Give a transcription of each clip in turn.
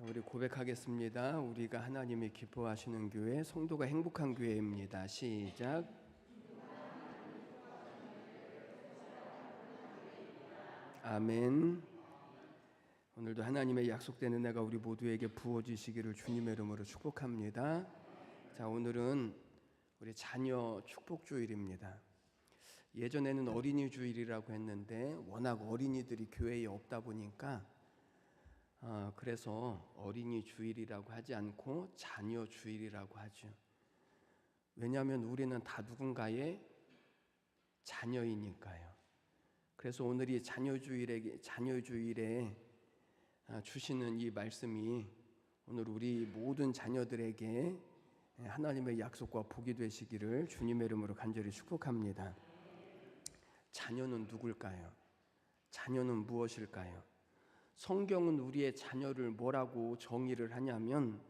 우리 고백하겠습니다. 우리가 하나님이 기뻐하시는 교회, 성도가 행복한 교회입니다. 시작. 아멘. 오늘도 하나님의 약속된 은혜가 우리 모두에게 부어지시기를 주님의 이름으로 축복합니다. 자, 오늘은 우리 자녀 축복 주일입니다. 예전에는 어린이 주일이라고 했는데 워낙 어린이들이 교회에 없다 보니까 그래서 어린이 주일이라고 하지 않고 자녀 주일이라고 하죠. 왜냐하면 우리는 다 누군가의 자녀이니까요. 그래서 오늘이 자녀 주일에 주시는 이 말씀이 오늘 우리 모든 자녀들에게 하나님의 약속과 복이 되시기를 주님의 이름으로 간절히 축복합니다. 자녀는 누굴까요? 자녀는 무엇일까요? 성경은 우리의 자녀를 뭐라고 정의를 하냐면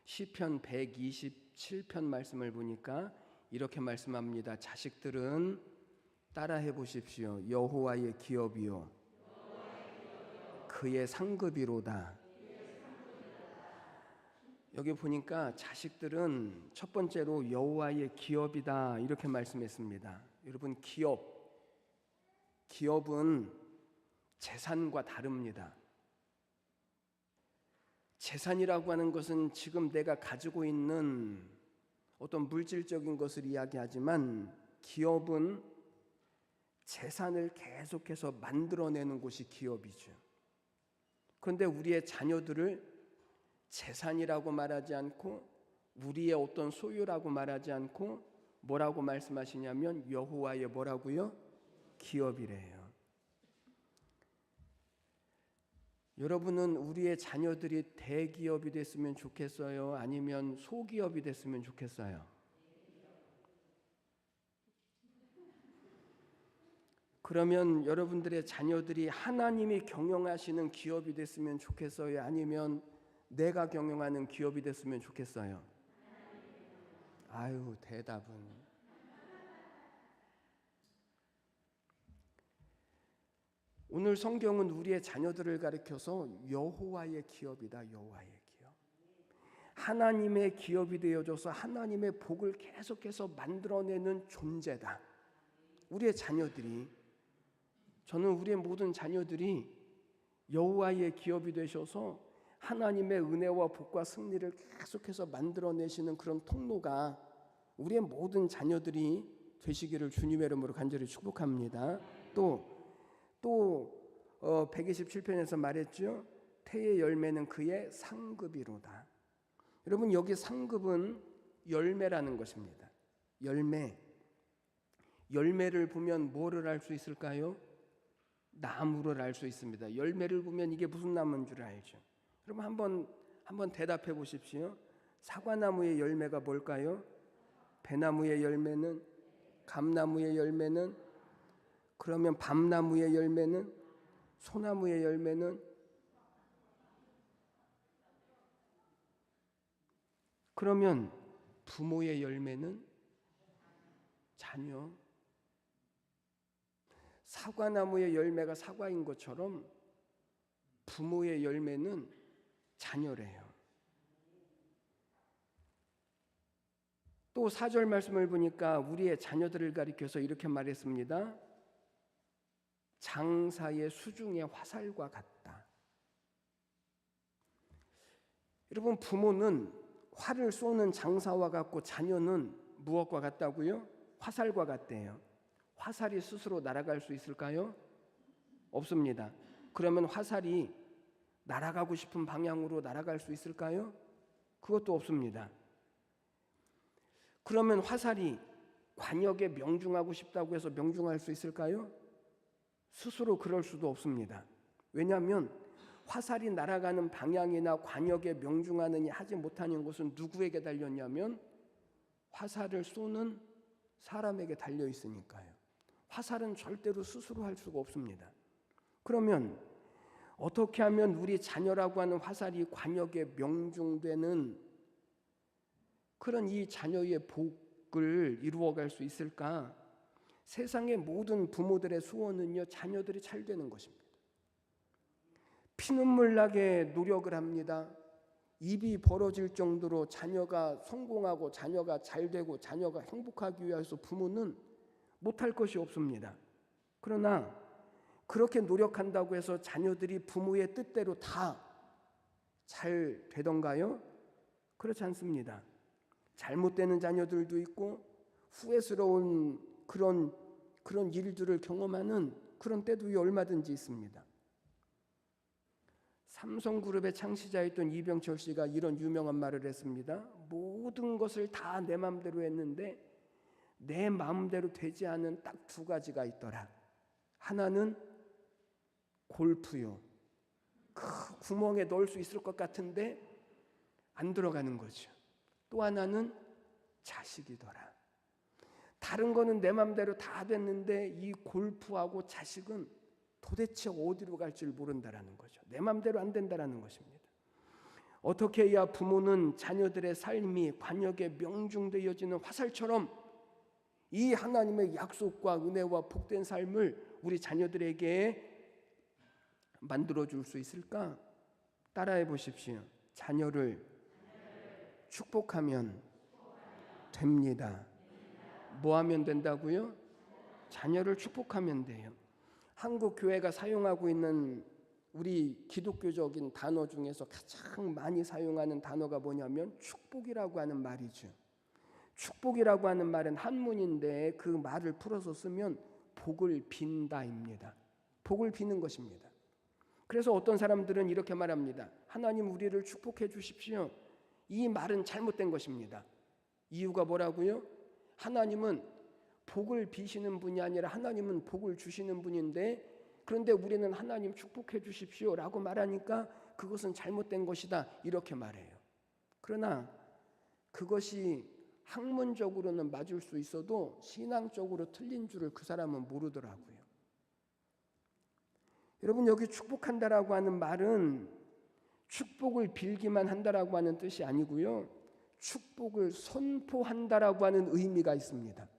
시편 127편 말씀을 보니까 이렇게 말씀합니다. 자식들은 따라해 보십시오. 여호와의 기업이요 그의 상급이로다. 여기 보니까 자식들은 첫 번째로 여호와의 기업이다 이렇게 말씀했습니다. 여러분, 기업은 재산과 다릅니다. 재산이라고 하는 것은 지금 내가 가지고 있는 어떤 물질적인 것을 이야기하지만 기업은 재산을 계속해서 만들어내는 곳이 기업이죠. 그런데 우리의 자녀들을 재산이라고 말하지 않고 우리의 어떤 소유라고 말하지 않고 뭐라고 말씀하시냐면 여호와의 뭐라고요? 기업이래요. 여러분은 우리의 자녀들이 대기업이 됐으면 좋겠어요? 아니면 소기업이 됐으면 좋겠어요? 그러면 여러분들의 자녀들이 하나님이 경영하시는 기업이 됐으면 좋겠어요? 아니면 내가 경영하는 기업이 됐으면 좋겠어요? 아유, 대답은. 오늘 성경은 우리의 자녀들을 가리켜서 여호와의 기업이다. 여호와의 기업. 하나님의 기업이 되어줘서 하나님의 복을 계속해서 만들어내는 존재다. 우리의 자녀들이, 저는 우리의 모든 자녀들이 여호와의 기업이 되셔서 하나님의 은혜와 복과 승리를 계속해서 만들어내시는 그런 통로가 우리의 모든 자녀들이 되시기를 주님의 이름으로 간절히 축복합니다. 또 127편에서 말했죠. 태의 열매는 그의 상급이로다. 여러분, 여기 상급은 열매라는 것입니다. 열매를 보면 뭐를 알 수 있을까요? 나무를 알 수 있습니다. 열매를 보면 이게 무슨 나무인 줄 알죠. 여러분, 한번 대답해 보십시오. 사과나무의 열매가 뭘까요? 배나무의 열매는? 감나무의 열매는? 그러면 밤나무의 열매는? 소나무의 열매는? 그러면 부모의 열매는? 자녀. 사과나무의 열매가 사과인 것처럼 부모의 열매는 자녀래요. 또 4절 말씀을 보니까 우리의 자녀들을 가리켜서 이렇게 말했습니다. 장사의 수중의 화살과 같다. 여러분, 부모는 활을 쏘는 장사와 같고 자녀는 무엇과 같다고요? 화살과 같대요. 화살이 스스로 날아갈 수 있을까요? 없습니다. 그러면 화살이 날아가고 싶은 방향으로 날아갈 수 있을까요? 그것도 없습니다. 그러면 화살이 관역에 명중하고 싶다고 해서 명중할 수 있을까요? 스스로 그럴 수도 없습니다. 왜냐하면 화살이 날아가는 방향이나 관역에 명중하느니 하지 못하는 것은 누구에게 달렸냐면 화살을 쏘는 사람에게 달려 있으니까요. 화살은 절대로 스스로 할 수가 없습니다. 그러면 어떻게 하면 우리 자녀라고 하는 화살이 관역에 명중되는 그런 이 자녀의 복을 이루어갈 수 있을까? 세상의 모든 부모들의 소원은요, 자녀들이 잘 되는 것입니다. 피눈물 나게 노력을 합니다. 입이 벌어질 정도로 자녀가 성공하고 자녀가 잘 되고 자녀가 행복하기 위해서 부모는 못할 것이 없습니다. 그러나 그렇게 노력한다고 해서 자녀들이 부모의 뜻대로 다 잘 되던가요? 그렇지 않습니다. 잘못되는 자녀들도 있고 후회스러운 그런 일들을 경험하는 그런 때도 얼마든지 있습니다. 삼성그룹의 창시자였던 이병철 씨가 이런 유명한 말을 했습니다. 모든 것을 다 내 마음대로 했는데 내 마음대로 되지 않은 딱 두 가지가 있더라. 하나는 골프요. 그 구멍에 넣을 수 있을 것 같은데 안 들어가는 거죠. 또 하나는 자식이더라. 다른 거는 내 마음대로 다 됐는데 이 골프하고 자식은 도대체 어디로 갈지 모른다라는 거죠. 내 마음대로 안 된다라는 것입니다. 어떻게 해야 부모는 자녀들의 삶이 관역에 명중되어지는 화살처럼 이 하나님의 약속과 은혜와 복된 삶을 우리 자녀들에게 만들어줄 수 있을까? 따라해 보십시오. 자녀를 축복하면 됩니다. 뭐 하면 된다고요? 자녀를 축복하면 돼요. 한국 교회가 사용하고 있는 우리 기독교적인 단어 중에서 가장 많이 사용하는 단어가 뭐냐면 축복이라고 하는 말이죠. 축복이라고 하는 말은 한문인데 그 말을 풀어서 쓰면 복을 빈다입니다. 복을 비는 것입니다. 그래서 어떤 사람들은 이렇게 말합니다. 하나님 우리를 축복해 주십시오. 이 말은 잘못된 것입니다. 이유가 뭐라고요? 하나님은 복을 비시는 분이 아니라 하나님은 복을 주시는 분인데 그런데 우리는 하나님 축복해 주십시오 라고 말하니까 그것은 잘못된 것이다 이렇게 말해요. 그러나 그것이 학문적으로는 맞을 수 있어도 신앙적으로 틀린 줄을 그 사람은 모르더라고요. 여러분 여기 축복한다라고 하는 말은 축복을 빌기만 한다라고 하는 뜻이 아니고요. 축복을 선포한다라고 하는 의미가 있습니다.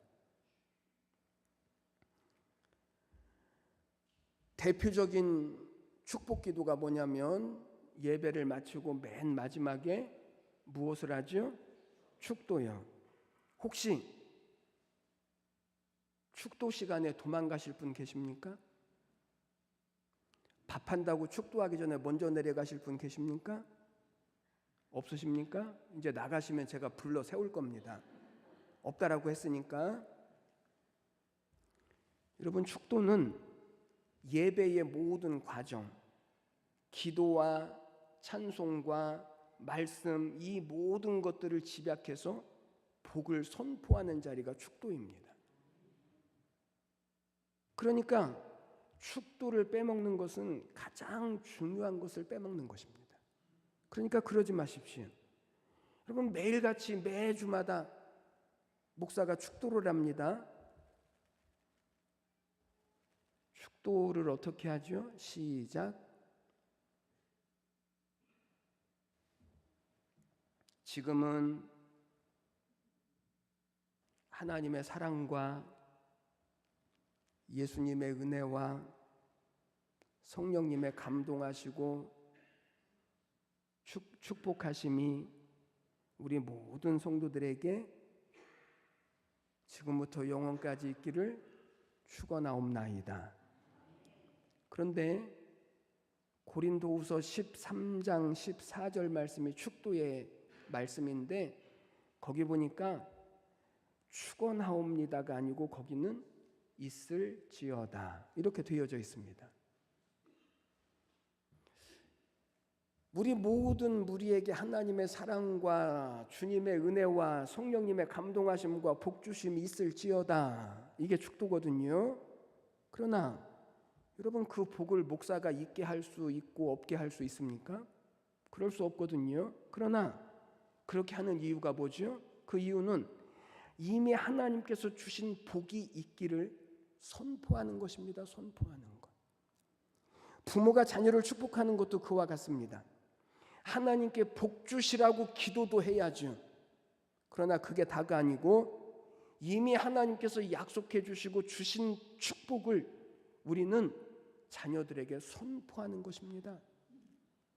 대표적인 축복 기도가 뭐냐면 예배를 마치고 맨 마지막에 무엇을 하죠? 축도요. 혹시 축도 시간에 도망가실 분 계십니까? 밥한다고 축도하기 전에 먼저 내려가실 분 계십니까? 없으십니까? 이제 나가시면 제가 불러 세울 겁니다. 없다라고 했으니까. 여러분 축도는 예배의 모든 과정, 기도와 찬송과 말씀 이 모든 것들을 집약해서 복을 선포하는 자리가 축도입니다. 그러니까 축도를 빼먹는 것은 가장 중요한 것을 빼먹는 것입니다. 그러니까 그러지 마십시오. 여러분 매일같이 매주마다 목사가 축도를 합니다. 축도를 어떻게 하죠? 시작. 지금은 하나님의 사랑과 예수님의 은혜와 성령님의 감동하시고 축복하심이 우리 모든 성도들에게 지금부터 영원까지 있기를 축원하옵나이다. 그런데 고린도후서 13장 14절 말씀이 축도의 말씀인데 거기 보니까 축원하옵니다가 아니고 거기는 있을지어다 이렇게 되어져 있습니다. 우리 모든 무리에게 하나님의 사랑과 주님의 은혜와 성령님의 감동하심과 복주심이 있을지어다 이게 축도거든요. 그러나 여러분 그 복을 목사가 있게 할 수 있고 없게 할 수 있습니까? 그럴 수 없거든요. 그러나 그렇게 하는 이유가 뭐죠? 그 이유는 이미 하나님께서 주신 복이 있기를 선포하는 것입니다. 선포하는 것. 부모가 자녀를 축복하는 것도 그와 같습니다. 하나님께 복 주시라고 기도도 해야죠. 그러나 그게 다가 아니고 이미 하나님께서 약속해 주시고 주신 축복을 우리는 자녀들에게 선포하는 것입니다.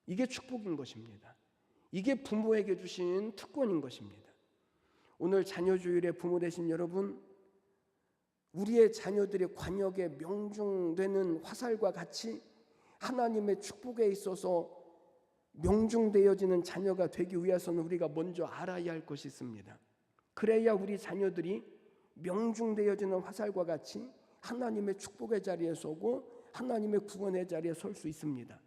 이게 축복인 것입니다. 이게 부모에게 주신 특권인 것입니다. 오늘 자녀주일에 부모 되신 여러분, 우리의 자녀들이 관역에 명중되는 화살과 같이 하나님의 축복에 있어서 명중되어지는 자녀가 되기 위해서는 우리가 먼저 알아야 할 것이 있습니다. 그래야 우리 자녀들이 명중되어지는 화살과 같이 하나님의 축복의 자리에 서고 하나님의 구원의 자리에 설 수 있습니다.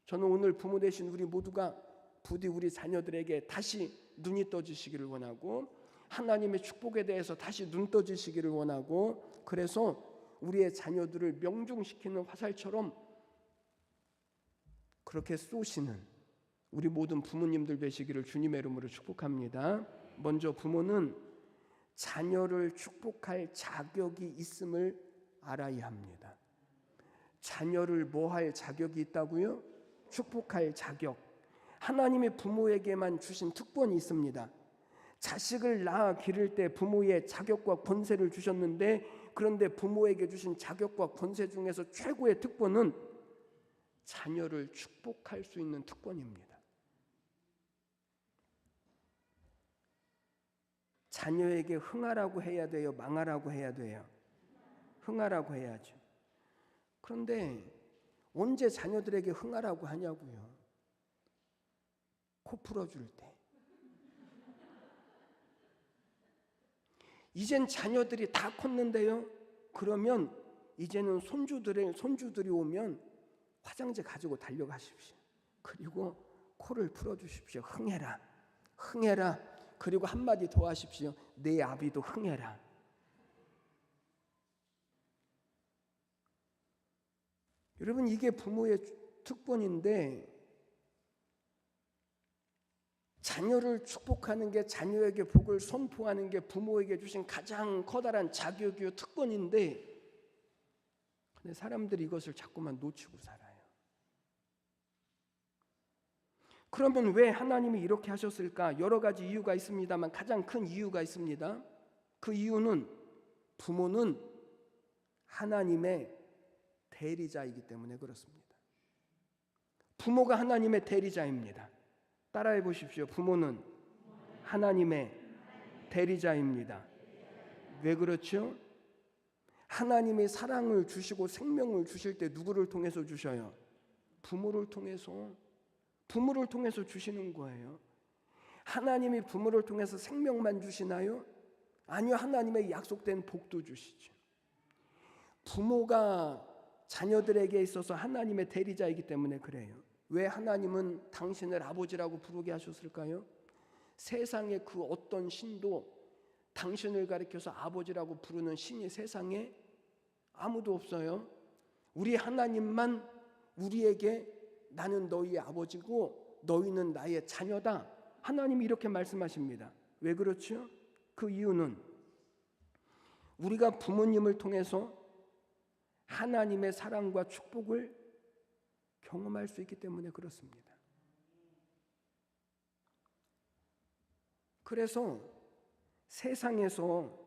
저는 오늘 부모 되신 우리 모두가 부디 우리 자녀들에게 다시 눈이 떠지시기를 원하고 하나님의 축복에 대해서 다시 눈 떠지시기를 원하고, 그래서 우리의 자녀들을 명중시키는 화살처럼 그렇게 쏘시는 우리 모든 부모님들 되시기를 주님의 이름으로 축복합니다. 먼저 부모는 자녀를 축복할 자격이 있음을 알아야 합니다. 자녀를 뭐 할 자격이 있다고요? 축복할 자격. 하나님이 부모에게만 주신 특권이 있습니다. 자식을 낳아 기를 때 부모의 자격과 권세를 주셨는데, 그런데 부모에게 주신 자격과 권세 중에서 최고의 특권은 자녀를 축복할 수 있는 특권입니다. 자녀에게 흥하라고 해야 돼요? 망하라고 해야 돼요? 흥하라고 해야죠. 그런데 언제 자녀들에게 흥하라고 하냐고요? 코 풀어줄 때. 이젠 자녀들이 다 컸는데요. 그러면 이제는 손주들이 오면 화장지 가지고 달려가십시오. 그리고 코를 풀어주십시오. 흥해라, 흥해라. 그리고 한마디 더 하십시오. 내 아비도 흥해라. 여러분, 이게 부모의 특권인데, 자녀를 축복하는 게, 자녀에게 복을 선포하는 게 부모에게 주신 가장 커다란 자격이요 특권인데, 근데 사람들이 이것을 자꾸만 놓치고 살아요. 그러면 왜 하나님이 이렇게 하셨을까? 여러 가지 이유가 있습니다만 가장 큰 이유가 있습니다. 그 이유는 부모는 하나님의 대리자이기 때문에 그렇습니다. 부모가 하나님의 대리자입니다. 따라해 보십시오. 부모는 하나님의 대리자입니다. 왜 그렇죠? 하나님이 사랑을 주시고 생명을 주실 때 누구를 통해서 주셔요? 부모를 통해서. 부모를 통해서 주시는 거예요. 하나님이 부모를 통해서 생명만 주시나요? 아니요. 하나님의 약속된 복도 주시죠. 부모가 자녀들에게 있어서 하나님의 대리자이기 때문에 그래요. 왜 하나님은 당신을 아버지라고 부르게 하셨을까요? 세상의 그 어떤 신도 당신을 가리켜서 아버지라고 부르는 신이 세상에 아무도 없어요. 우리 하나님만 우리에게 나는 너희의 아버지고 너희는 나의 자녀다. 하나님이 이렇게 말씀하십니다. 왜 그렇죠? 그 이유는 우리가 부모님을 통해서 하나님의 사랑과 축복을 경험할 수 있기 때문에 그렇습니다. 그래서 세상에서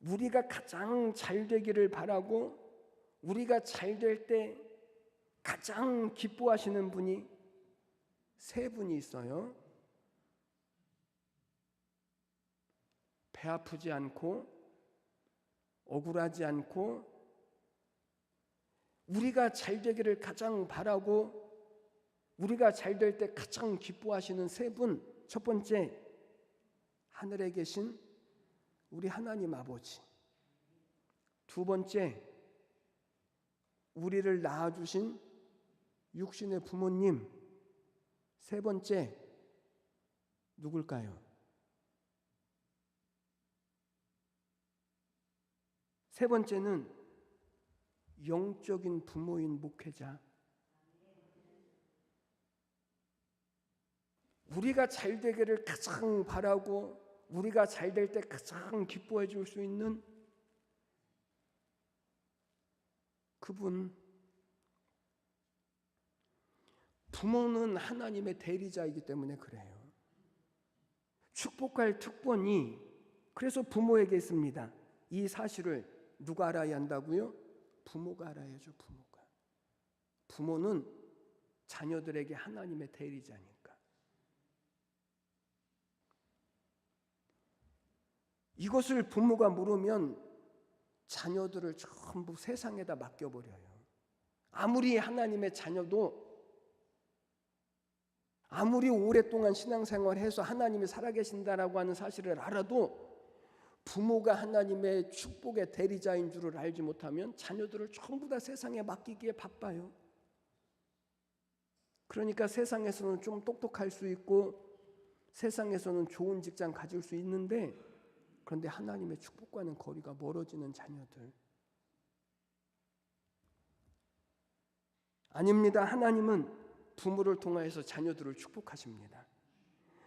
우리가 가장 잘 되기를 바라고 우리가 잘 될 때 가장 기뻐하시는 분이 세 분이 있어요. 배 아프지 않고 억울하지 않고 우리가 잘 되기를 가장 바라고 우리가 잘 될 때 가장 기뻐하시는 세 분. 첫 번째, 하늘에 계신 우리 하나님 아버지. 두 번째, 우리를 낳아주신 육신의 부모님. 세 번째, 누굴까요? 세 번째는 영적인 부모인 목회자. 우리가 잘 되기를 가장 바라고 우리가 잘 될 때 가장 기뻐해 줄 수 있는 그분. 부모는 하나님의 대리자이기 때문에 그래요. 축복할 특권이 그래서 부모에게 있습니다. 이 사실을 누가 알아야 한다고요? 부모가 알아야죠. 부모가. 부모는 자녀들에게 하나님의 대리자니까. 이것을 부모가 물으면 자녀들을 전부 세상에다 맡겨버려요. 아무리 하나님의 자녀도 아무리 오랫동안 신앙생활해서 하나님이 살아계신다라고 하는 사실을 알아도 부모가 하나님의 축복의 대리자인 줄을 알지 못하면 자녀들을 전부 다 세상에 맡기기에 바빠요. 그러니까 세상에서는 좀 똑똑할 수 있고 세상에서는 좋은 직장 가질 수 있는데, 그런데 하나님의 축복과는 거리가 멀어지는 자녀들. 아닙니다. 하나님은 부모를 통하여서 자녀들을 축복하십니다.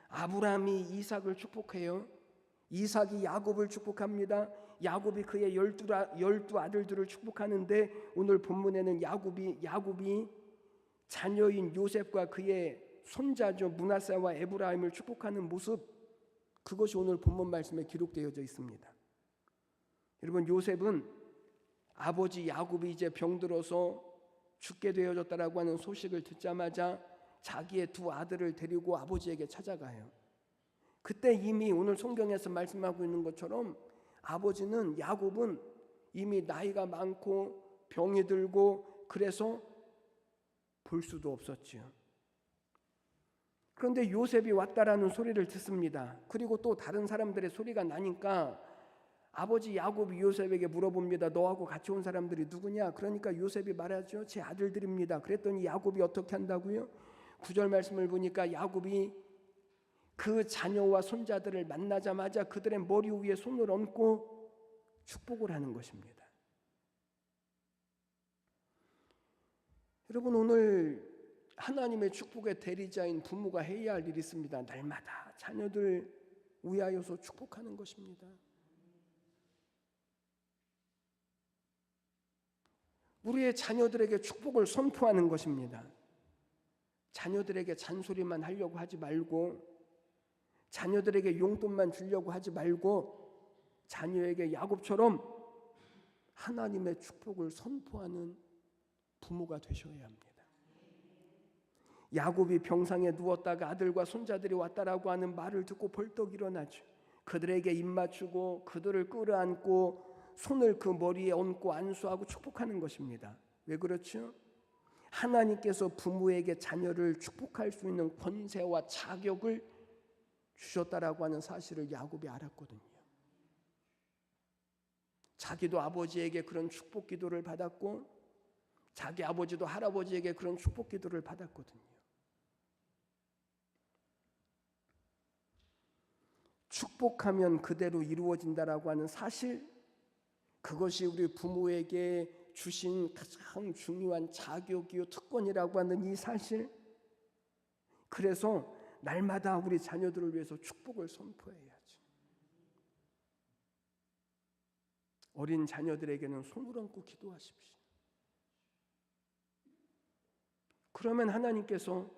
아브라함이 이삭을 축복해요. 이삭이 야곱을 축복합니다. 야곱이 그의 12 아들들을 축복하는데, 오늘 본문에는 야곱이 자녀인 요셉과 그의 손자죠 므낫세와 에브라임을 축복하는 모습, 그것이 오늘 본문 말씀에 기록되어져 있습니다. 여러분, 요셉은 아버지 야곱이 이제 병들어서 죽게 되어졌다라고 하는 소식을 듣자마자 자기의 2 아들을 데리고 아버지에게 찾아가요. 그때 이미 오늘 성경에서 말씀하고 있는 것처럼 아버지는, 야곱은 이미 나이가 많고 병이 들고 그래서 볼 수도 없었지요. 그런데 요셉이 왔다라는 소리를 듣습니다. 그리고 또 다른 사람들의 소리가 나니까 아버지 야곱이 요셉에게 물어봅니다. 너하고 같이 온 사람들이 누구냐? 그러니까 요셉이 말하죠. 제 아들들입니다. 그랬더니 야곱이 어떻게 한다고요? 9절 말씀을 보니까 야곱이 그 자녀와 손자들을 만나자마자 그들의 머리 위에 손을 얹고 축복을 하는 것입니다. 여러분, 오늘 하나님의 축복의 대리자인 부모가 해야 할 일이 있습니다. 날마다 자녀들 위하여서 축복하는 것입니다. 우리의 자녀들에게 축복을 선포하는 것입니다. 자녀들에게 잔소리만 하려고 하지 말고, 자녀들에게 용돈만 주려고 하지 말고, 자녀에게 야곱처럼 하나님의 축복을 선포하는 부모가 되셔야 합니다. 야곱이 병상에 누웠다가 아들과 손자들이 왔다라고 하는 말을 듣고 벌떡 일어나죠. 그들에게 입 맞추고 그들을 끌어안고 손을 그 머리에 얹고 안수하고 축복하는 것입니다. 왜 그렇죠? 하나님께서 부모에게 자녀를 축복할 수 있는 권세와 자격을 주셨다라고 하는 사실을 야곱이 알았거든요. 자기도 아버지에게 그런 축복 기도를 받았고 자기 아버지도 할아버지에게 그런 축복 기도를 받았거든요. 축복하면 그대로 이루어진다라고 하는 사실, 그것이 우리 부모에게 주신 가장 중요한 자격이요 특권이라고 하는 이 사실, 그래서 날마다 우리 자녀들을 위해서 축복을 선포해야지. 어린 자녀들에게는 손을 얹고 기도하십시오. 그러면 하나님께서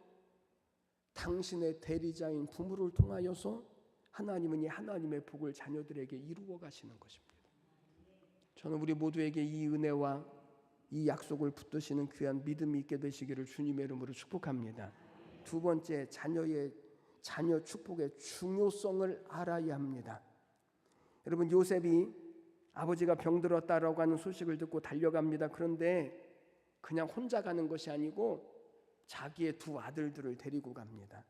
당신의 대리자인 부모를 통하여서 하나님은 이 하나님의 복을 자녀들에게 이루어 가시는 것입니다. 저는 우리 모두에게 이 은혜와 이 약속을 붙드시는 귀한 믿음이 있게 되시기를 주님의 이름으로 축복합니다. 2번째, 자녀 축복의 중요성을 알아야 합니다. 여러분, 요셉이 아버지가 병들었다라고 하는 소식을 듣고 달려갑니다. 그런데 그냥 혼자 가는 것이 아니고 자기의 2 아들들을 데리고 갑니다.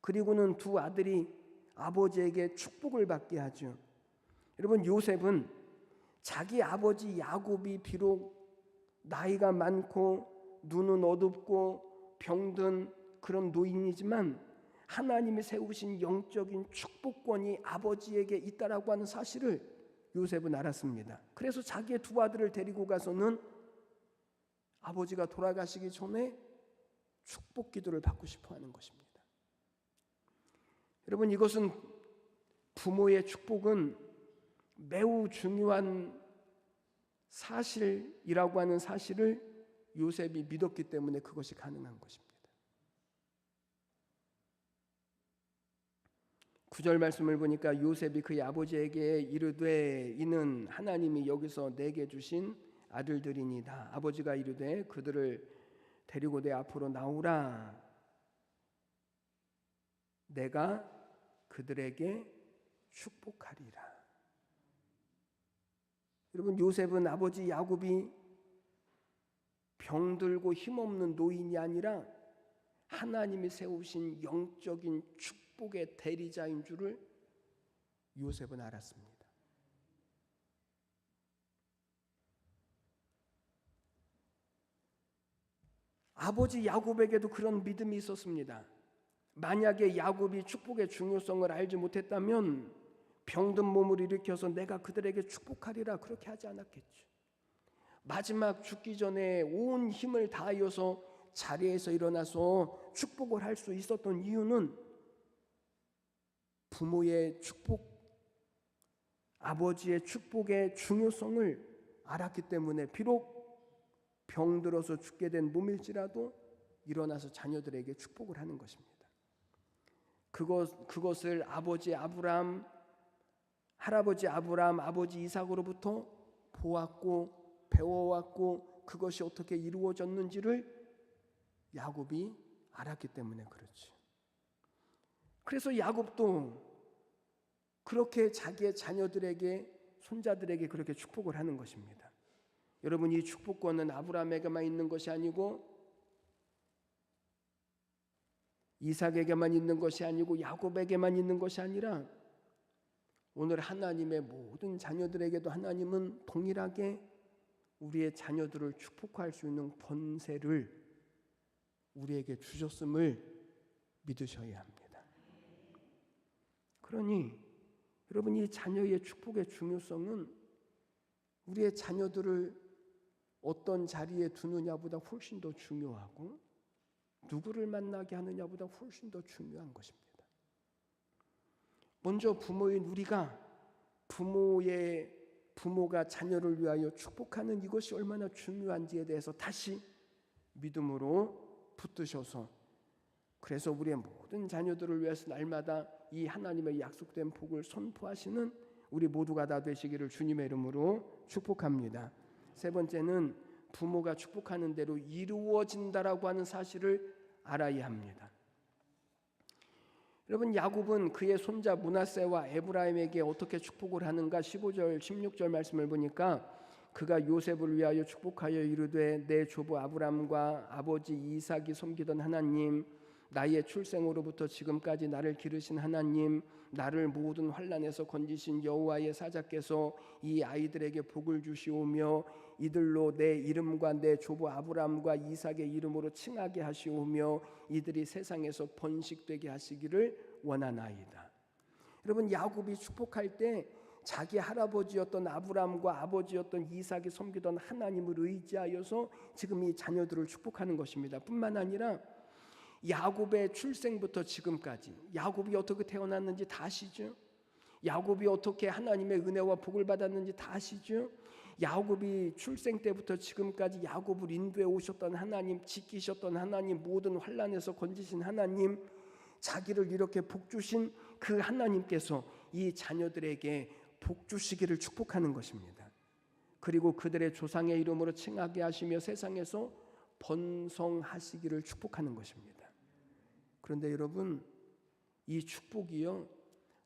그리고는 2 아들이 아버지에게 축복을 받게 하죠. 여러분, 요셉은 자기 아버지 야곱이 비록 나이가 많고 눈은 어둡고 병든 그런 노인이지만 하나님이 세우신 영적인 축복권이 아버지에게 있다라고 하는 사실을 요셉은 알았습니다. 그래서 자기의 2 아들을 데리고 가서는 아버지가 돌아가시기 전에 축복 기도를 받고 싶어 하는 것입니다. 여러분, 이것은 부모의 축복은 매우 중요한 사실이라고 하는 사실을 요셉이 믿었기 때문에 그것이 가능한 것입니다. 9절 말씀을 보니까 요셉이 그의 아버지에게 이르되 이는 하나님이 여기서 내게 주신 아들들이니이다. 아버지가 이르되 그들을 데리고 내 앞으로 나오라. 내가 그들에게 축복하리라. 여러분, 요셉은 아버지 야곱이 병들고 힘없는 노인이 아니라 하나님이 세우신 영적인 축복의 대리자인 줄을 요셉은 알았습니다. 아버지 야곱에게도 그런 믿음이 있었습니다. 만약에 야곱이 축복의 중요성을 알지 못했다면 병든 몸을 일으켜서 내가 그들에게 축복하리라 그렇게 하지 않았겠죠. 마지막 죽기 전에 온 힘을 다하여서 자리에서 일어나서 축복을 할 수 있었던 이유는 부모의 축복, 아버지의 축복의 중요성을 알았기 때문에 비록 병들어서 죽게 된 몸일지라도 일어나서 자녀들에게 축복을 하는 것입니다. 그것을 아버지 아브람, 할아버지 아브람, 아버지 이삭으로부터 보았고 배워왔고 그것이 어떻게 이루어졌는지를 야곱이 알았기 때문에 그렇죠. 그래서 야곱도 그렇게 자기의 자녀들에게, 손자들에게 그렇게 축복을 하는 것입니다. 여러분, 이 축복권은 아브라함에게만 있는 것이 아니고 이삭에게만 있는 것이 아니고 야곱에게만 있는 것이 아니라 오늘 하나님의 모든 자녀들에게도 하나님은 동일하게 우리의 자녀들을 축복할 수 있는 권세를 우리에게 주셨음을 믿으셔야 합니다. 그러니 여러분, 이 자녀의 축복의 중요성은 우리의 자녀들을 어떤 자리에 두느냐보다 훨씬 더 중요하고 누구를 만나게 하느냐보다 훨씬 더 중요한 것입니다. 먼저 부모인 우리가 부모가 자녀를 위하여 축복하는 이것이 얼마나 중요한지에 대해서 다시 믿음으로 붙드셔서, 그래서 우리의 모든 자녀들을 위해서 날마다 이 하나님의 약속된 복을 선포하시는 우리 모두가 다 되시기를 주님의 이름으로 축복합니다. 세 번째는 부모가 축복하는 대로 이루어진다라고 하는 사실을 알아야 합니다. 여러분, 야곱은 그의 손자 므낫세와 에브라임에게 어떻게 축복을 하는가? 15절 16절 말씀을 보니까 그가 요셉을 위하여 축복하여 이르되 내 조부 아브람과 아버지 이삭이 섬기던 하나님, 나의 출생으로부터 지금까지 나를 기르신 하나님, 나를 모든 환난에서 건지신 여호와의 사자께서 이 아이들에게 복을 주시오며 이들로 내 이름과 내 조부 아브람과 이삭의 이름으로 칭하게 하시오며 이들이 세상에서 번식되게 하시기를 원하나이다. 여러분, 야곱이 축복할 때 자기 할아버지였던 아브람과 아버지였던 이삭이 섬기던 하나님을 의지하여서 지금 이 자녀들을 축복하는 것입니다. 뿐만 아니라 야곱의 출생부터 지금까지 야곱이 어떻게 태어났는지 다 아시죠? 야곱이 어떻게 하나님의 은혜와 복을 받았는지 다 아시죠? 야곱이 출생 때부터 지금까지 야곱을 인도해 오셨던 하나님, 지키셨던 하나님, 모든 환난에서 건지신 하나님, 자기를 이렇게 복 주신 그 하나님께서 이 자녀들에게 복 주시기를 축복하는 것입니다. 그리고 그들의 조상의 이름으로 칭하게 하시며 세상에서 번성하시기를 축복하는 것입니다. 그런데 여러분, 이 축복이요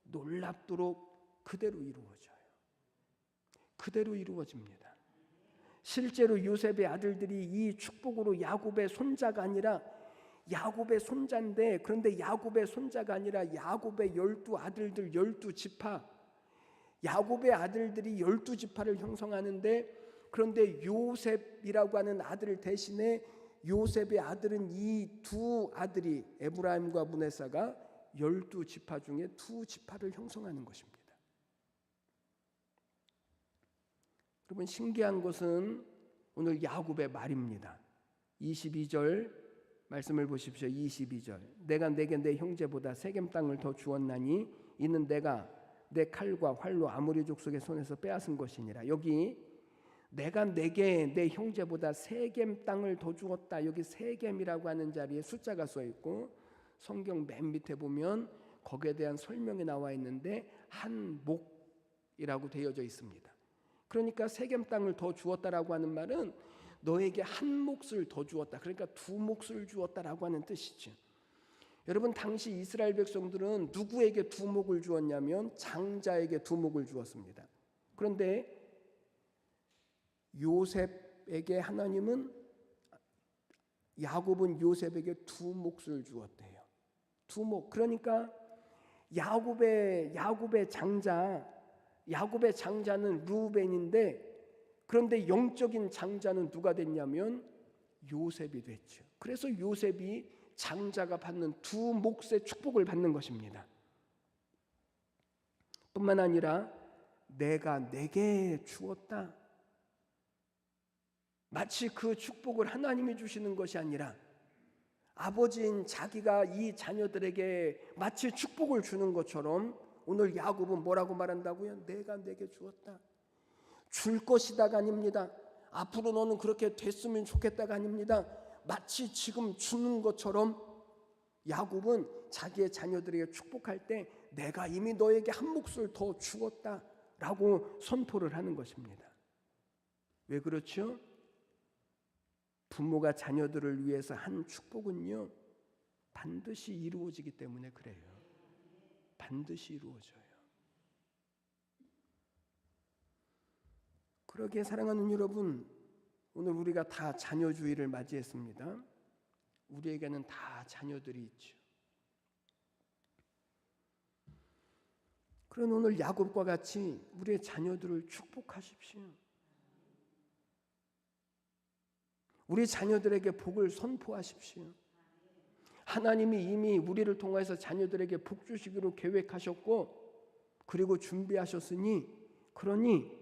놀랍도록 그대로 이루어져요. 그대로 이루어집니다. 실제로 요셉의 아들들이 이 축복으로 야곱의 손자가 아니라 야곱의 손자인데, 그런데 야곱의 손자가 아니라 야곱의 12아들들 12지파, 야곱의 아들들이 12지파를 형성하는데, 그런데 요셉이라고 하는 아들 대신에 요셉의 아들은 이 두 아들이 에브라임과 므낫세가 12지파 중에 2지파를 형성하는 것입니다. 여러분, 신기한 것은 오늘 야곱의 말입니다. 22절 말씀을 보십시오. 22절 내가 내게 내 형제보다 세겜 땅을 더 주었나니 이는 내가 내 칼과 활로 아모리 족속의 손에서 빼앗은 것이니라. 여기 내가 내게 내 형제보다 세겜 땅을 더 주었다. 여기 세겜이라고 하는 자리에 숫자가 써 있고 성경 맨 밑에 보면 거기에 대한 설명이 나와 있는데 한목이라고 되어져 있습니다. 그러니까 세겜 땅을 더 주었다라고 하는 말은 너에게 한 몫을 더 주었다. 그러니까 두 몫을 주었다라고 하는 뜻이죠. 여러분, 당시 이스라엘 백성들은 누구에게 두 몫을 주었냐면 장자에게 두 몫을 주었습니다. 그런데 야곱은 요셉에게 두 몫을 주었대요. 두 몫. 그러니까 야곱의 장자는 르우벤인데, 그런데 영적인 장자는 누가 됐냐면 요셉이 됐죠. 그래서 요셉이 장자가 받는 두 몫의 축복을 받는 것입니다. 뿐만 아니라 내가 내게 주었다. 마치 그 축복을 하나님이 주시는 것이 아니라 아버지인 자기가 이 자녀들에게 마치 축복을 주는 것처럼 오늘 야곱은 뭐라고 말한다고요? 내가 내게 주었다. 줄 것이다가 아닙니다. 앞으로 너는 그렇게 됐으면 좋겠다가 아닙니다. 마치 지금 주는 것처럼 야곱은 자기의 자녀들에게 축복할 때 내가 이미 너에게 한 몫을 더 주었다라고 선포를 하는 것입니다. 왜 그렇죠? 부모가 자녀들을 위해서 한 축복은요, 반드시 이루어지기 때문에 그래요. 반드시 이루어져요. 그러기에 사랑하는 여러분, 오늘 우리가 다 자녀주의를 맞이했습니다. 우리에게는 다 자녀들이 있죠. 그런 오늘 야곱과 같이 우리의 자녀들을 축복하십시오. 우리 자녀들에게 복을 선포하십시오. 하나님이 이미 우리를 통해서 자녀들에게 복 주시기로 계획하셨고 그리고 준비하셨으니, 그러니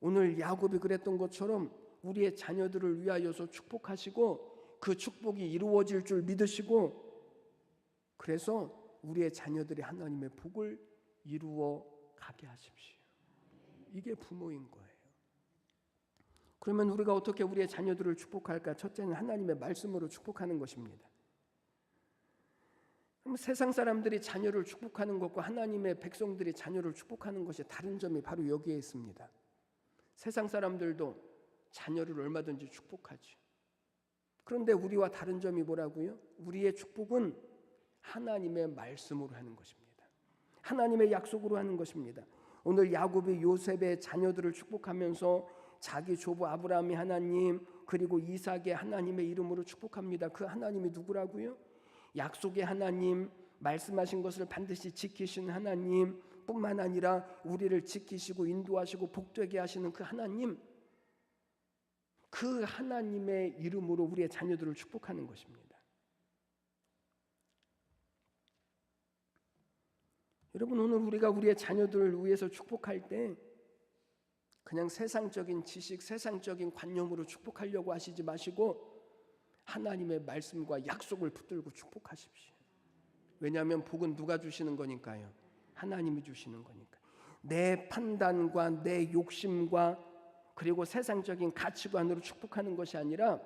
오늘 야곱이 그랬던 것처럼 우리의 자녀들을 위하여서 축복하시고 그 축복이 이루어질 줄 믿으시고, 그래서 우리의 자녀들이 하나님의 복을 이루어 가게 하십시오. 이게 부모인 거예요. 그러면 우리가 어떻게 우리의 자녀들을 축복할까? 첫째는 하나님의 말씀으로 축복하는 것입니다. 그럼 세상 사람들이 자녀를 축복하는 것과 하나님의 백성들이 자녀를 축복하는 것이 다른 점이 바로 여기에 있습니다. 세상 사람들도 자녀를 얼마든지 축복하죠. 그런데 우리와 다른 점이 뭐라고요? 우리의 축복은 하나님의 말씀으로 하는 것입니다. 하나님의 약속으로 하는 것입니다. 오늘 야곱이 요셉의 자녀들을 축복하면서 자기 조부 아브라함이 하나님, 그리고 이삭의 하나님의 이름으로 축복합니다. 그 하나님이 누구라고요? 약속의 하나님, 말씀하신 것을 반드시 지키시는 하나님 뿐만 아니라 우리를 지키시고 인도하시고 복되게 하시는 그 하나님, 그 하나님의 이름으로 우리의 자녀들을 축복하는 것입니다. 여러분, 오늘 우리가 우리의 자녀들을 위해서 축복할 때 그냥 세상적인 지식, 세상적인 관념으로 축복하려고 하시지 마시고 하나님의 말씀과 약속을 붙들고 축복하십시오. 왜냐하면 복은 누가 주시는 거니까요? 하나님이 주시는 거니까. 내 판단과 내 욕심과 그리고 세상적인 가치관으로 축복하는 것이 아니라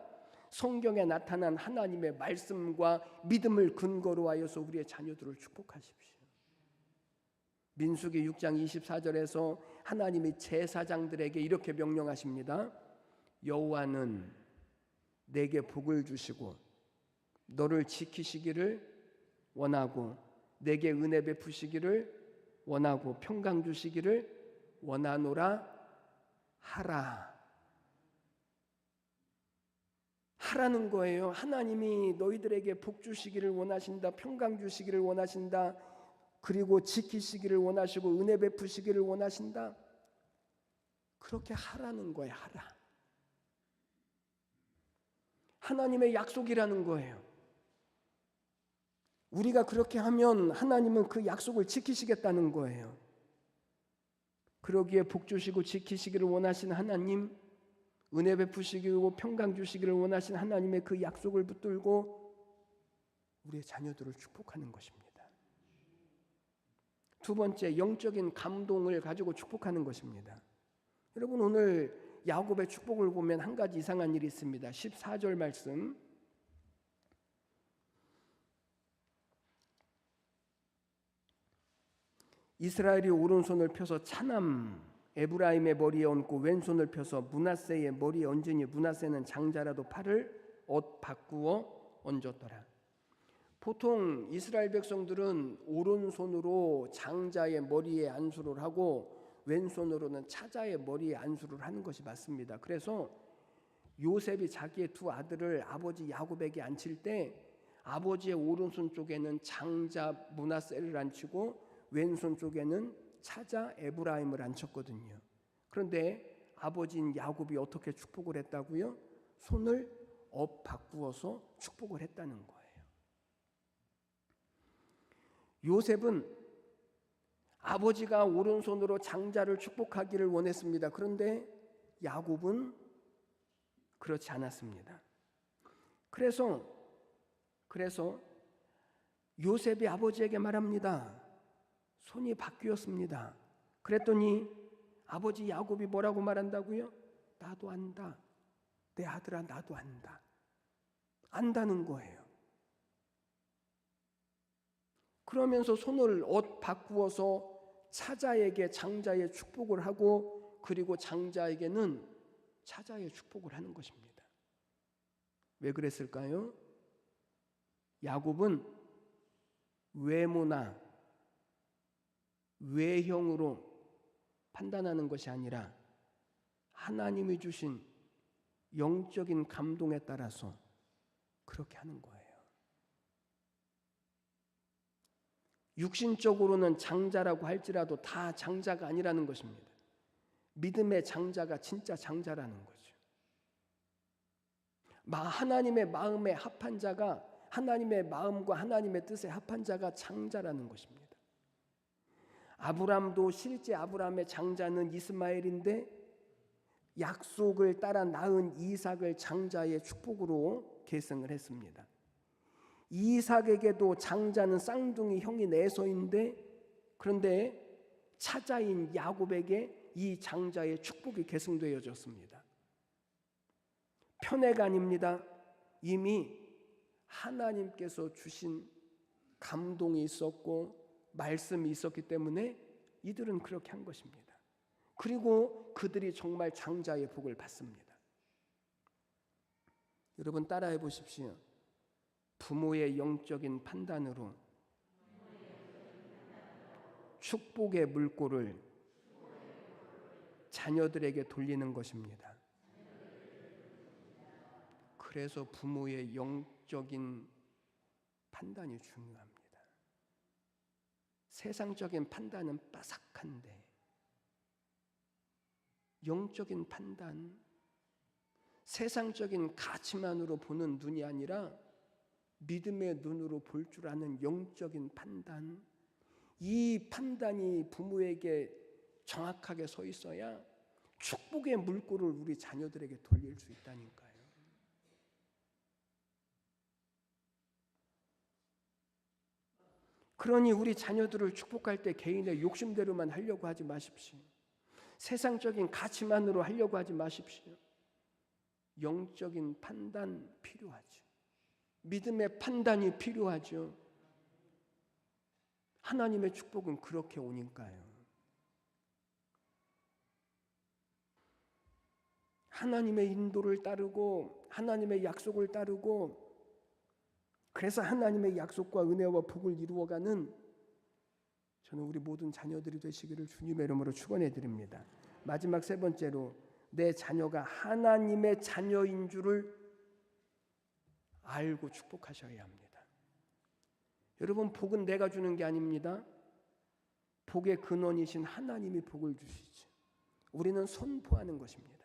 성경에 나타난 하나님의 말씀과 믿음을 근거로 하여서 우리의 자녀들을 축복하십시오. 민수기 6장 24절에서 하나님이 제사장들에게 이렇게 명령하십니다. 여호와는 내게 복을 주시고 너를 지키시기를 원하고 내게 은혜 베푸시기를 원하고 평강 주시기를 원하노라 하라는 거예요. 하나님이 너희들에게 복 주시기를 원하신다, 평강 주시기를 원하신다, 그리고 지키시기를 원하시고 은혜 베푸시기를 원하신다. 그렇게 하라는 거예요. 하라. 하나님의 약속이라는 거예요. 우리가 그렇게 하면 하나님은 그 약속을 지키시겠다는 거예요. 그러기에 복 주시고 지키시기를 원하시는 하나님, 은혜 베푸시기고 평강 주시기를 원하시는 하나님의 그 약속을 붙들고 우리의 자녀들을 축복하는 것입니다. 두 번째, 영적인 감동을 가지고 축복하는 것입니다. 여러분, 오늘 야곱의 축복을 보면 한 가지 이상한 일이 있습니다. 14절 말씀, 이스라엘이 오른손을 펴서 차남 에브라임의 머리에 얹고 왼손을 펴서 므낫세의 머리에 얹으니 므낫세는 장자라도 팔을 옷 바꾸어 얹었더라. 보통 이스라엘 백성들은 오른손으로 장자의 머리에 안수를 하고 왼손으로는 차자의 머리에 안수를 하는 것이 맞습니다. 그래서 요셉이 자기의 두 아들을 아버지 야곱에게 앉힐 때 아버지의 오른손 쪽에는 장자 므낫세를 앉히고 왼손 쪽에는 차자 에브라임을 앉혔거든요. 그런데 아버지인 야곱이 어떻게 축복을 했다고요? 손을 바꾸어서 축복을 했다는 거예요. 요셉은 아버지가 오른손으로 장자를 축복하기를 원했습니다. 그런데 야곱은 그렇지 않았습니다. 그래서 요셉이 아버지에게 말합니다. 손이 바뀌었습니다. 그랬더니 아버지 야곱이 뭐라고 말한다고요? 나도 안다. 내 아들아, 나도 안다. 안다는 거예요. 그러면서 손을 바꾸어서 차자에게 장자의 축복을 하고 그리고 장자에게는 차자의 축복을 하는 것입니다. 왜 그랬을까요? 야곱은 외모나 외형으로 판단하는 것이 아니라 하나님이 주신 영적인 감동에 따라서 그렇게 하는 거예요. 육신적으로는 장자라고 할지라도 다 장자가 아니라는 것입니다. 믿음의 장자가 진짜 장자라는 거죠. 하나님의 마음에 합한 자가, 하나님의 마음과 하나님의 뜻에 합한 자가 장자라는 것입니다. 아브람도 실제 아브람의 장자는 이스마엘인데 약속을 따라 낳은 이삭을 장자의 축복으로 계승을 했습니다. 이삭에게도 장자는 쌍둥이 형이 네서인데 그런데 차자인 야곱에게 이 장자의 축복이 계승되어졌습니다. 편애가 아닙니다. 이미 하나님께서 주신 감동이 있었고 말씀이 있었기 때문에 이들은 그렇게 한 것입니다. 그리고 그들이 정말 장자의 복을 받습니다. 여러분 따라해 보십시오. 부모의 영적인 판단으로 축복의 물꼬를 자녀들에게 돌리는 것입니다. 그래서 부모의 영적인 판단이 중요합니다. 세상적인 판단은 빠삭한데 영적인 판단, 세상적인 가치만으로 보는 눈이 아니라 믿음의 눈으로 볼 줄 아는 영적인 판단, 이 판단이 부모에게 정확하게 서 있어야 축복의 물꼬를 우리 자녀들에게 돌릴 수 있다니까요. 그러니 우리 자녀들을 축복할 때 개인의 욕심대로만 하려고 하지 마십시오. 세상적인 가치만으로 하려고 하지 마십시오. 영적인 판단 필요하죠. 믿음의 판단이 필요하죠. 하나님의 축복은 그렇게 오니까요. 하나님의 인도를 따르고 하나님의 약속을 따르고 그래서 하나님의 약속과 은혜와 복을 이루어가는 저는 우리 모든 자녀들이 되시기를 주님의 이름으로 축원해 드립니다. 마지막 세 번째로 내 자녀가 하나님의 자녀인 줄을 알고 축복하셔야 합니다. 여러분 복은 내가 주는 게 아닙니다. 복의 근원이신 하나님이 복을 주시죠. 우리는 선포하는 것입니다.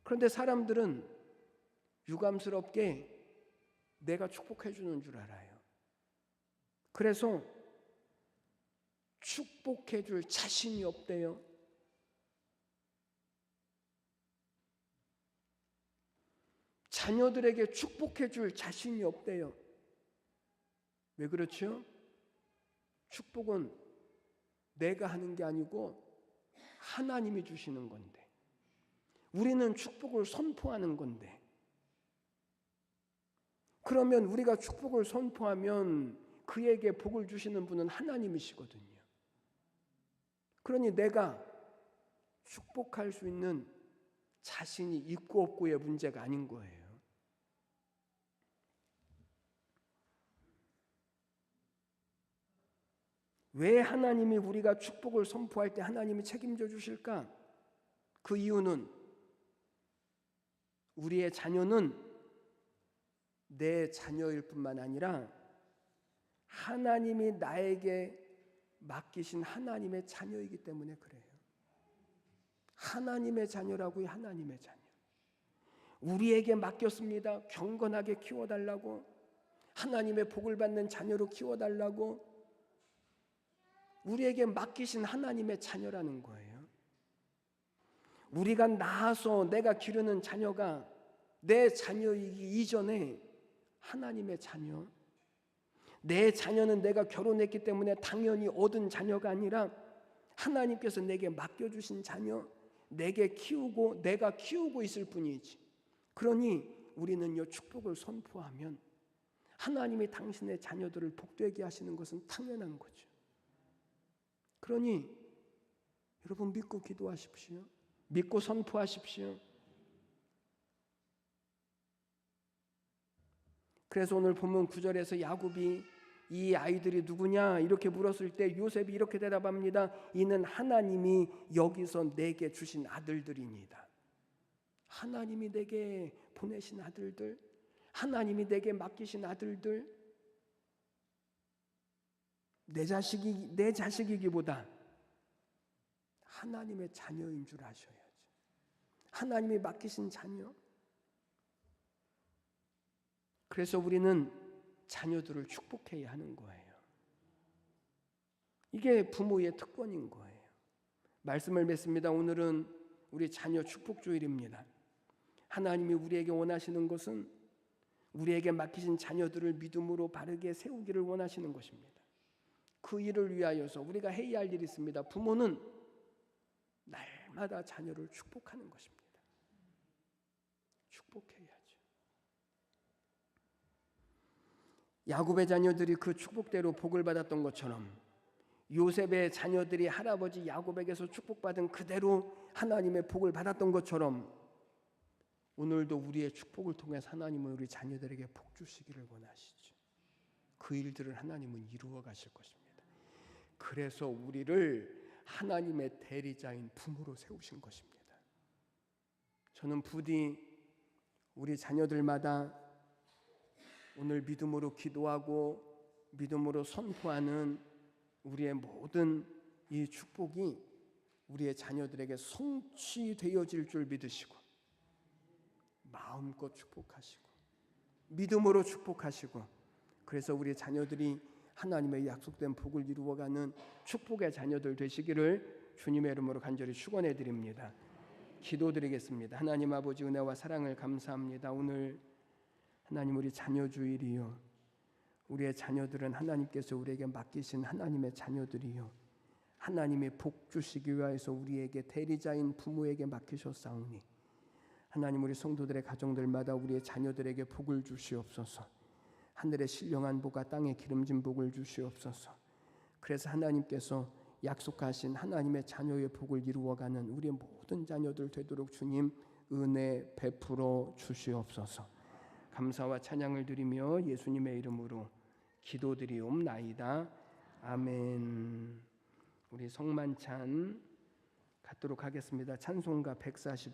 그런데 사람들은 유감스럽게 내가 축복해 주는 줄 알아요. 그래서 축복해 줄 자신이 없대요. 자녀들에게 축복해 줄 자신이 없대요. 왜 그렇죠? 축복은 내가 하는 게 아니고 하나님이 주시는 건데 우리는 축복을 선포하는 건데 그러면 우리가 축복을 선포하면 그에게 복을 주시는 분은 하나님이시거든요. 그러니 내가 축복할 수 있는 자신이 있고 없고의 문제가 아닌 거예요. 왜 하나님이 우리가 축복을 선포할 때 하나님이 책임져 주실까? 그 이유는 우리의 자녀는 내 자녀일 뿐만 아니라 하나님이 나에게 맡기신 하나님의 자녀이기 때문에 그래요. 하나님의 자녀라고요. 하나님의 자녀. 우리에게 맡겼습니다. 경건하게 키워달라고, 하나님의 복을 받는 자녀로 키워달라고 우리에게 맡기신 하나님의 자녀라는 거예요. 우리가 낳아서 내가 기르는 자녀가 내 자녀이기 이전에 하나님의 자녀, 내 자녀는 내가 결혼했기 때문에 당연히 얻은 자녀가 아니라 하나님께서 내게 맡겨주신 자녀, 내게 키우고 내가 키우고 있을 뿐이지. 그러니 우리는요, 축복을 선포하면 하나님이 당신의 자녀들을 복되게 하시는 것은 당연한 거죠. 그러니 여러분 믿고 기도하십시오. 믿고 선포하십시오. 그래서 오늘 본문 9절에서 야곱이 이 아이들이 누구냐 이렇게 물었을 때 요셉이 이렇게 대답합니다. 이는 하나님이 여기서 내게 주신 아들들이니이다. 하나님이 내게 보내신 아들들, 하나님이 내게 맡기신 아들들, 내 자식이기보다 하나님의 자녀인 줄 아셔야죠. 하나님이 맡기신 자녀. 그래서 우리는 자녀들을 축복해야 하는 거예요. 이게 부모의 특권인 거예요. 말씀을 맺습니다. 오늘은 우리 자녀 축복 주일입니다. 하나님이 우리에게 원하시는 것은 우리에게 맡기신 자녀들을 믿음으로 바르게 세우기를 원하시는 것입니다. 그 일을 위하여서 우리가 해야 할 일이 있습니다. 부모는 날마다 자녀를 축복하는 것입니다. 축복해야죠. 야곱의 자녀들이 그 축복대로 복을 받았던 것처럼 요셉의 자녀들이 할아버지 야곱에게서 축복받은 그대로 하나님의 복을 받았던 것처럼 오늘도 우리의 축복을 통해서 하나님은 우리 자녀들에게 복 주시기를 원하시죠. 그 일들을 하나님은 이루어 가실 것입니다. 그래서 우리를 하나님의 대리자인 부모로 세우신 것입니다. 저는 부디 우리 자녀들마다 오늘 믿음으로 기도하고 믿음으로 선포하는 우리의 모든 이 축복이 우리의 자녀들에게 성취되어질 줄 믿으시고 마음껏 축복하시고 믿음으로 축복하시고 그래서 우리 자녀들이 하나님의 약속된 복을 이루어가는 축복의 자녀들 되시기를 주님의 이름으로 간절히 축원해 드립니다. 기도드리겠습니다. 하나님 아버지 은혜와 사랑을 감사합니다. 오늘 하나님 우리 자녀 주일이요, 우리의 자녀들은 하나님께서 우리에게 맡기신 하나님의 자녀들이요, 하나님의 복 주시기 위하여서 우리에게 대리자인 부모에게 맡기셨사오니 하나님 우리 성도들의 가정들마다 우리의 자녀들에게 복을 주시옵소서. 하늘의 신령한 복과 땅의 기름진 복을 주시옵소서. 그래서 하나님께서 약속하신 하나님의 자녀의 복을 이루어가는 우리의 모든 자녀들 되도록 주님 은혜 베풀어 주시옵소서. 감사와 찬양을 드리며 예수님의 이름으로 기도드리옵나이다. 아멘. 우리 성만찬 갖도록 하겠습니다. 찬송가 149